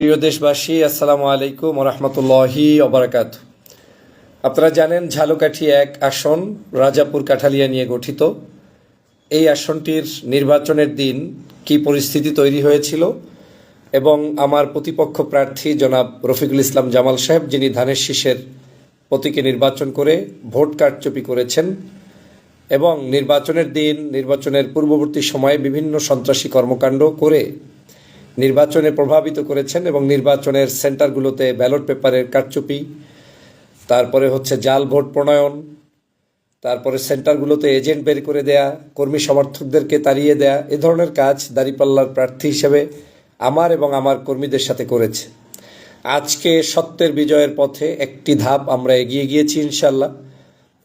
প্রিয় দেশবাসী, আসসালামু আলাইকুম রহমতুল্লাহি ওবারাকাত। আপনারা জানেন ঝালকাঠি 1 আসন রাজাপুর কাঠালিয়া নিয়ে গঠিত। এই আসনটির নির্বাচনের দিন কি পরিস্থিতি তৈরি হয়েছিল এবং আমার প্রতিপক্ষ প্রার্থী জনাব রফিকুল ইসলাম জামাল সাহেব, যিনি ধানের শীষের প্রতীকে নির্বাচন করে ভোট কারচুপি করেছেন এবং নির্বাচনের দিন, নির্বাচনের পূর্ববর্তী সময়ে বিভিন্ন সন্ত্রাসী কর্মকাণ্ড করে নির্বাচনে প্রভাবিত করেছেন এবং নির্বাচনের সেন্টারগুলোতে ব্যালট পেপারের কারচুপি, তারপরে হচ্ছে জাল ভোট প্রণয়ন, তারপরে সেন্টারগুলোতে এজেন্ট বের করে দেয়া, কর্মী সমর্থকদেরকে তাড়িয়ে দেয়া, এ ধরনের কাজ দাঁড়িপাল্লার প্রার্থী হিসেবে আমার এবং আমার কর্মীদের সাথে করেছে। আজকে সত্যের বিজয়ের পথে একটি ধাপ আমরা এগিয়ে গিয়েছি ইনশাল্লাহ।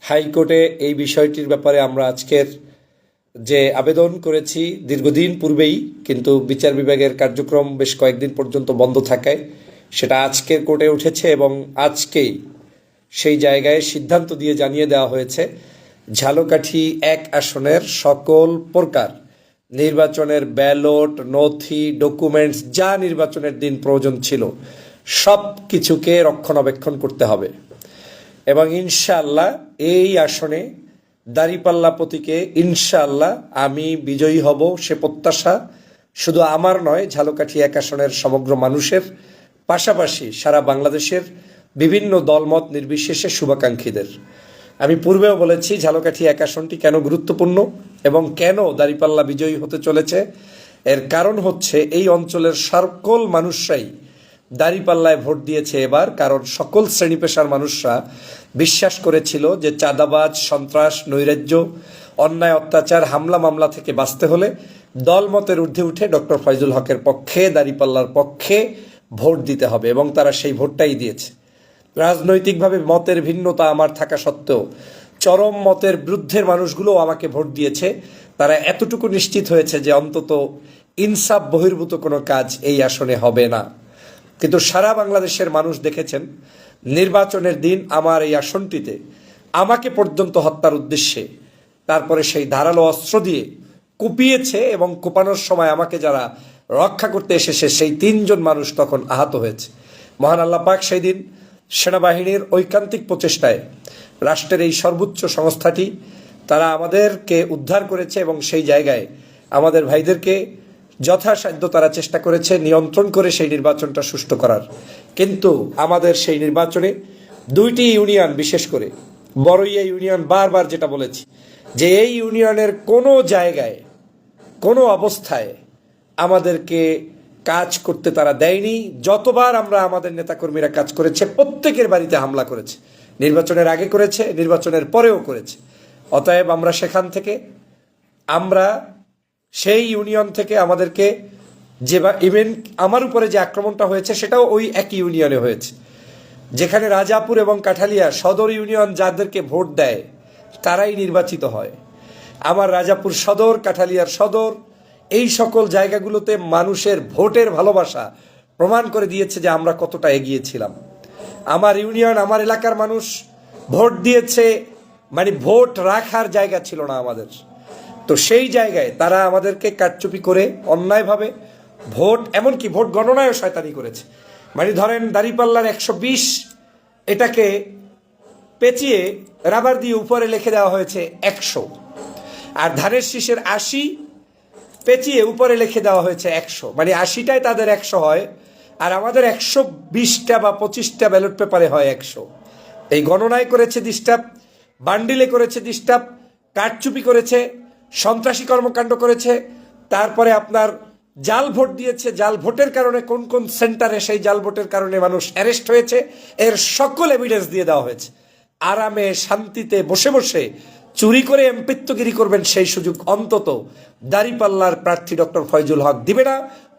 হাইকোর্টে এই বিষয়টির ব্যাপারে আমরা আজকের যে আবেদন করেছি দীর্ঘদিন পূর্বেই, কিন্তু বিচার বিভাগের কার্যক্রম বেশ কয়েকদিন পর্যন্ত বন্ধ থাকায় সেটা আজকের কোর্টে উঠেছে এবং আজকেই সেই জায়গায় সিদ্ধান্ত দিয়ে জানিয়ে দেওয়া হয়েছে ঝালকাঠি 1 আসনের সকল প্রকার নির্বাচনের ব্যালট, নথি, ডকুমেন্টস যা নির্বাচনের দিন প্রয়োজন ছিল সব কিছুকে রক্ষণাবেক্ষণ করতে হবে এবং ইনশাআল্লাহ এই আসনে দাঁড়িপাল্লা প্রতীকে ইনশাআল্লাহ আমি বিজয়ী হব, সে প্রত্যাশা শুধু আমার নয়, ঝালকাঠি 1 আসনের সমগ্র মানুষের, পাশাপাশি সারা বাংলাদেশের বিভিন্ন দলমত নির্বিশেষে শুভাকাঙ্ক্ষীদের। আমি পূর্বেও বলেছি ঝালকাঠি 1 আসনটি কেন গুরুত্বপূর্ণ এবং কেন দাঁড়িপাল্লা বিজয়ী হতে চলেছে। এর কারণ হচ্ছে এই অঞ্চলের সকল মানুষরাই দাঁড়িপাল্লায় ভোট দিয়েছে এবার, কারণ সকল শ্রেণী পেশার মানুষরা বিশ্বাস করেছিল যে চাঁদাবাজ, সন্ত্রাস, নৈরাজ্য, অন্যায়, অত্যাচার, হামলা মামলা থেকে বাঁচতে হলে দলমতের ঊর্ধ্বে উঠে ডক্টর ফয়জুল হকের পক্ষে, দাঁড়িপাল্লার পক্ষে ভোট দিতে হবে এবং তারা সেই ভোটটাই দিয়েছে। রাজনৈতিকভাবে মতের ভিন্নতা আমার থাকা সত্ত্বেও চরম মতের বিরুদ্ধের মানুষগুলো আমাকে ভোট দিয়েছে। তারা এতটুকু নিশ্চিত হয়েছে যে অন্তত ইনসাফ বহির্ভূত কোনো কাজ এই আসনে হবে না। কিন্তু সারা বাংলাদেশের মানুষ দেখেছেন নির্বাচনের দিন আমার এই আসনটিতে আমাকে পর্যন্ত হত্যার উদ্দেশ্যে তারপরে সেই ধারালো অস্ত্র দিয়ে কুপিয়েছে এবং কোপানোর সময় আমাকে যারা রক্ষা করতে এসেছে সেই 3 জন মানুষ তখন আহত হয়েছে। মহান আল্লাহ পাক সেই দিন সেনাবাহিনীর ঐকান্তিক প্রচেষ্টায় রাষ্ট্রের এই সর্বোচ্চ সংস্থাটি তারা আমাদেরকে উদ্ধার করেছে এবং সেই জায়গায় আমাদের ভাইদেরকে যথাসাধ্য তারা চেষ্টা করেছে নিয়ন্ত্রণ করে সেই নির্বাচনটা সুষ্ঠু করার। কিন্তু আমাদের সেই নির্বাচনে 2টি ইউনিয়ন, বিশেষ করে বড়ইয়া ইউনিয়ন, বারবার যেটা বলেছি যে এই ইউনিয়নের কোনো জায়গায় কোনো অবস্থায় আমাদেরকে কাজ করতে তারা দেয়নি। যতবার আমরা আমাদের নেতাকর্মীরা কাজ করেছে প্রত্যেকের বাড়িতে হামলা করেছে, নির্বাচনের আগে করেছে, নির্বাচনের পরেও করেছে। অতএব আমরা সেখান থেকে, আমরা সেই ইউনিয়ন থেকে আমাদেরকে যে ইভেন আমার উপরে যে আক্রমণটা হয়েছে সেটাও ওই একই ইউনিয়নে হয়েছে, যেখানে রাজাপুর এবং কাঠালিয়া সদর ইউনিয়ন যাদেরকে ভোট দেয় তারাই নির্বাচিত হয়। আমার রাজাপুর সদর, কাঠালিয়ার সদর, এই সকল জায়গাগুলোতে মানুষের ভোটের ভালোবাসা প্রমাণ করে দিয়েছে যে আমরা কতটা এগিয়েছিলাম। আমার ইউনিয়ন, আমার এলাকার মানুষ ভোট দিয়েছে, মানে ভোট রাখার জায়গা ছিল না আমাদের। তো সেই জায়গায় তারা আমাদেরকে কারচুপি করে অন্যায়ভাবে ভোট, এমনকি ভোট গণনায়ও শয়তানি করেছে। মানে ধরেন দাঁড়িপাল্লার 120 এটাকে পেঁচিয়ে রাবার দিয়ে উপরে লিখে দেওয়া হয়েছে 100, আর ধানের শীষের 80 পেঁচিয়ে উপরে লিখে দেওয়া হয়েছে 100, মানে 80টায় তাদের 100 হয় আর আমাদের 120টা বা 25টা ব্যালট পেপারে হয় 100। এই গণনায় করেছে ডিস্টার্ব, বান্ডিলে করেছে ডিস্টার্ব, কারচুপি করেছে, সন্ত্রাসী কর্মকাণ্ড করেছে, তারপরে আপনার জাল ভোট দিয়েছে। জাল ভোটের কারণে কোন কোন সেন্টারে সেই জাল ভোটের কারণে মানুষ অ্যারেস্ট হয়েছে, এর সকল এভিডেন্স দিয়ে দেওয়া হয়েছে। আরামে শান্তিতে বসে বসে চুরি করে এমপিত্বগিরি করবেন সেই সুযোগ অন্তত দাঁড়িপাল্লার প্রার্থী ডক্টর ফয়জুল হক দিবে না,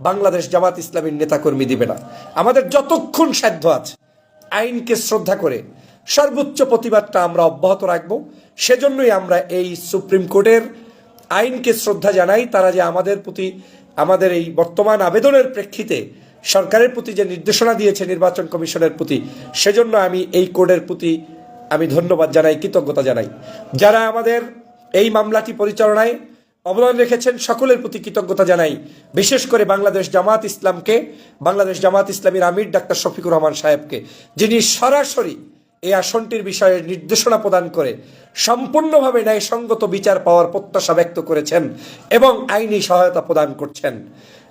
বাংলাদেশ জামাত ইসলামীর নেতাকর্মী দিবে না। আমাদের যতক্ষণ সাধ্য আছে আইনকে শ্রদ্ধা করে সর্বোচ্চ প্রতিবাদটা আমরা অব্যাহত রাখব। সেজন্যই আমরা এই সুপ্রিম কোর্টের আইনকে শ্রদ্ধা জানাই। তারা যে আমাদের প্রতি, আমাদের এই বর্তমান আবেদনের প্রেক্ষিতে সরকারের প্রতি যে নির্দেশনা দিয়েছে নির্বাচন কমিশনের প্রতি, সেজন্য আমি এই কোর্টের প্রতি আমি ধন্যবাদ জানাই, কৃতজ্ঞতা জানাই। যারা আমাদের এই মামলাটি পরিচালনায় অবদান রেখেছেন, সকলের প্রতি কৃতজ্ঞতা জানাই। বিশেষ করে বাংলাদেশ জামাত ইসলামীর আমির ডাক্তার শফিকুর রহমান সাহেবকে, যিনি সরাসরি এই আসনটির বিষয়ে নির্দেশনা প্রদান করে সম্পূর্ণভাবে ন্যায়সঙ্গত বিচার পাওয়ার প্রত্যাশা ব্যক্ত করেছেন এবং আইনি সহায়তা প্রদান করছেন।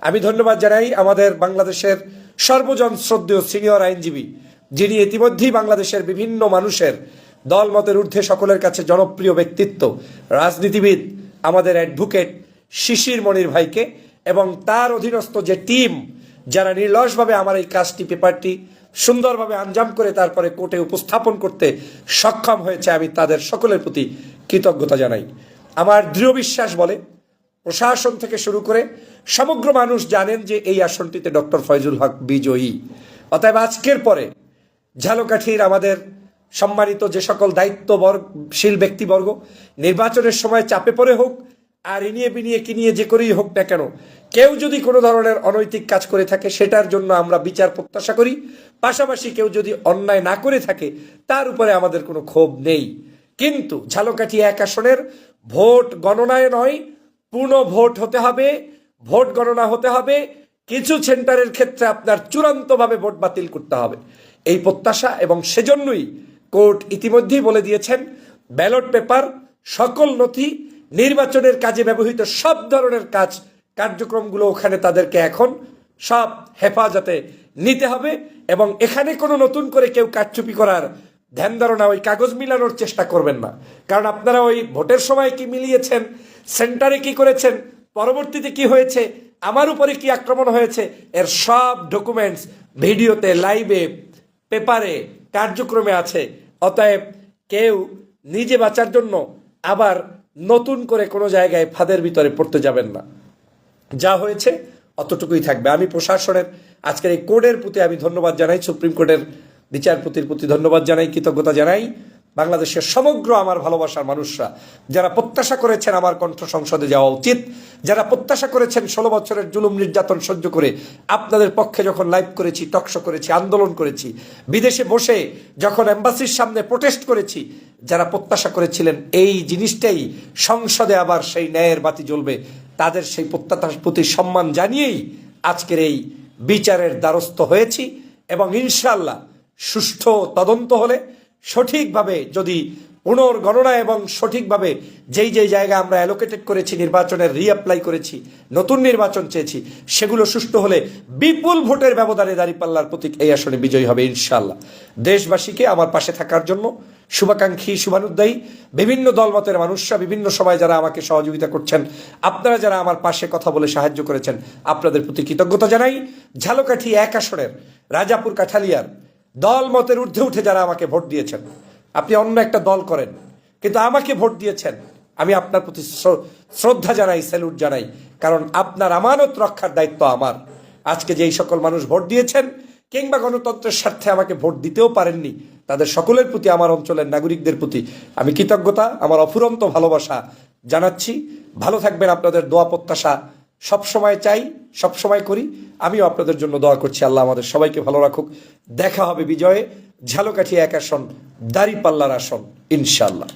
আমি ধন্যবাদ জানাই আমাদের বাংলাদেশের সর্বজন শ্রদ্ধেয় সিনিয়র আইনজীবী, যিনি ইতিমধ্যেই বাংলাদেশের বিভিন্ন মানুষের দলমতের ঊর্ধ্বে সকলের কাছে জনপ্রিয় ব্যক্তিত্ব, রাজনীতিবিদ, আমাদের অ্যাডভোকেট শিশির মনির ভাইকে এবং তার অধীনস্থ যে টিম, যারা নির্লসভাবে আমার এই কাজটি, পেপারটি সুন্দরভাবে আঞ্জাম করে তারপরে কোর্টে উপস্থাপন করতে সক্ষম হয়েছে, আমি তাদের সকলের প্রতি কৃতজ্ঞতা জানাই। আমার দৃঢ় বিশ্বাস বলে প্রশাসন থেকে শুরু করে সমগ্র মানুষ জানেন যে এই আসনটিতে ডক্টর ফয়জুল হক বিজয়ী। অতএব আজকের পরে ঝালকাঠির আমাদের সম্মানিত যে সকল দায়িত্বশীল ব্যক্তিবর্গ নির্বাচনের সময় চাপে পড়ে হোক আর ইনিয়ে বিনিয়ে কিনিয়ে যে করেই হোক না কেন, কেউ যদি কোনো ধরনের অনৈতিক কাজ করে থাকে সেটার জন্য আমরা বিচার প্রত্যাশা করি। পাশাপাশি কেউ যদি অন্যায় না করে থাকে তার উপরে আমাদের কোনো ক্ষোভ নেই। কিন্তু ঝালকাঠি 1 আসনের ভোট গণনায় নয়, পূর্ণ ভোট হতে হবে, ভোট গণনা হতে হবে। কিছু সেন্টারের ক্ষেত্রে আপনার চূড়ান্তভাবে ভোট বাতিল করতে হবে, এই প্রত্যাশা। এবং সেজন্যই কোর্ট ইতিমধ্যেই বলে দিয়েছেন, ব্যালট পেপার, সকল নথি, নির্বাচনের কাজে ব্যবহৃত সব ধরনের কার্যক্রমগুলো ওখানে তাদেরকে এখন সব হেফাজতে নিতে হবে। এবং এখানে কোনো নতুন করে কেউ কারচুপি করার ধ্যান ধারণা, ওই কাগজ মিলানোর চেষ্টা করবেন না। কারণ আপনারা ওই ভোটের সময় কি মিলিয়েছেন, সেন্টারে কি করেছেন, পরবর্তীতে কি হয়েছে, আমার উপরে কি আক্রমণ হয়েছে, এর সব ডকুমেন্টস ভিডিওতে, লাইভে, পেপারে, কার্যক্রমে আছে। অতএব কেউ নিজে বাঁচার জন্য আবার নতুন করে কোনো জায়গায় ফাঁদের ভিতরে পড়তে যাবেন না। যা হয়েছে অতটুকুই থাকবে। আমি প্রশাসনের আজকের এই কোর্টের প্রতি আমি ধন্যবাদ জানাই, সুপ্রিম কোর্টের বিচারপতির প্রতি ধন্যবাদ জানাই, কৃতজ্ঞতা জানাই। বাংলাদেশের সমগ্র আমার ভালোবাসার মানুষরা যারা প্রত্যাশা করেছেন আমার কণ্ঠ সংসদে যাওয়া উচিত, যারা প্রত্যাশা করেছেন 16 বছরের জুলুম নির্যাতন সহ্য করে আপনাদের পক্ষে যখন লাইভ করেছি, টকশো করেছি, আন্দোলন করেছি, বিদেশে বসে যখন এম্বাসির সামনে প্রোটেস্ট করেছি, যারা প্রত্যাশা করেছিলেন এই জিনিসটাই সংসদে আবার সেই ন্যায়ের বাতি জ্বলবে, তাদের সেই প্রত্যাশার প্রতি সম্মান জানিয়েই আজকের এই বিচারের দ্বারস্থ হয়েছি। এবং ইনশাআল্লাহ সুষ্ঠু তদন্ত হলে, সঠিকভাবে যদি পুনর্গণনা এবং সঠিকভাবে যেই জায়গা আমরা অ্যালোকেটেড করেছি, নির্বাচনের রিঅ্যাপ্লাই করেছি, নতুন নির্বাচন চেয়েছি, সেগুলো সুষ্ঠু হলে বিপুল ভোটের ব্যবধানে দাঁড়িপাল্লার প্রতীক এই আসনে বিজয়ী হবে ইনশাআল্লাহ। দেশবাসীকে আমার পাশে থাকার জন্য শুভাকাঙ্ক্ষী, শুভানুদ্দায়ী বিভিন্ন দলমতের মানুষরা বিভিন্ন সময় যারা আমাকে সহযোগিতা করছেন, আপনারা যারা আমার পাশে কথা বলে সাহায্য করেছেন, আপনাদের প্রতি কৃতজ্ঞতা জানাই। ঝালকাঠি 1 আসনের রাজাপুর কাঠালিয়ার দল মতের ঊর্ধ্বে উঠে যারা আমাকে ভোট দিয়েছেন, আপনি অন্য একটা দল করেন কিন্তু আমাকে ভোট দিয়েছেন, আমি আপনার প্রতি শ্রদ্ধা জানাই, স্যালুট জানাই। কারণ আপনার আমানত রক্ষার দায়িত্ব আমার। আজকে যেই সকল মানুষ ভোট দিয়েছেন কিংবা গণতন্ত্রের স্বার্থে আমাকে ভোট দিতেও পারেননি, তাদের সকলের প্রতি, আমার অঞ্চলের নাগরিকদের প্রতি আমি কৃতজ্ঞতা, আমার অফুরন্ত ভালোবাসা জানাচ্ছি। ভালো থাকবেন, আপনাদের দোয়া প্রত্যাশা সবসময় চাই, সবসময় করি। আমিও আপনাদের জন্য দোয়া করছি, আল্লাহ আমাদের সবাইকে ভালো রাখুক। দেখা হবে বিজয়ে। ঝালকাঠি 1 আসন দাঁড়িপাল্লার আসন ইনশাআল্লাহ।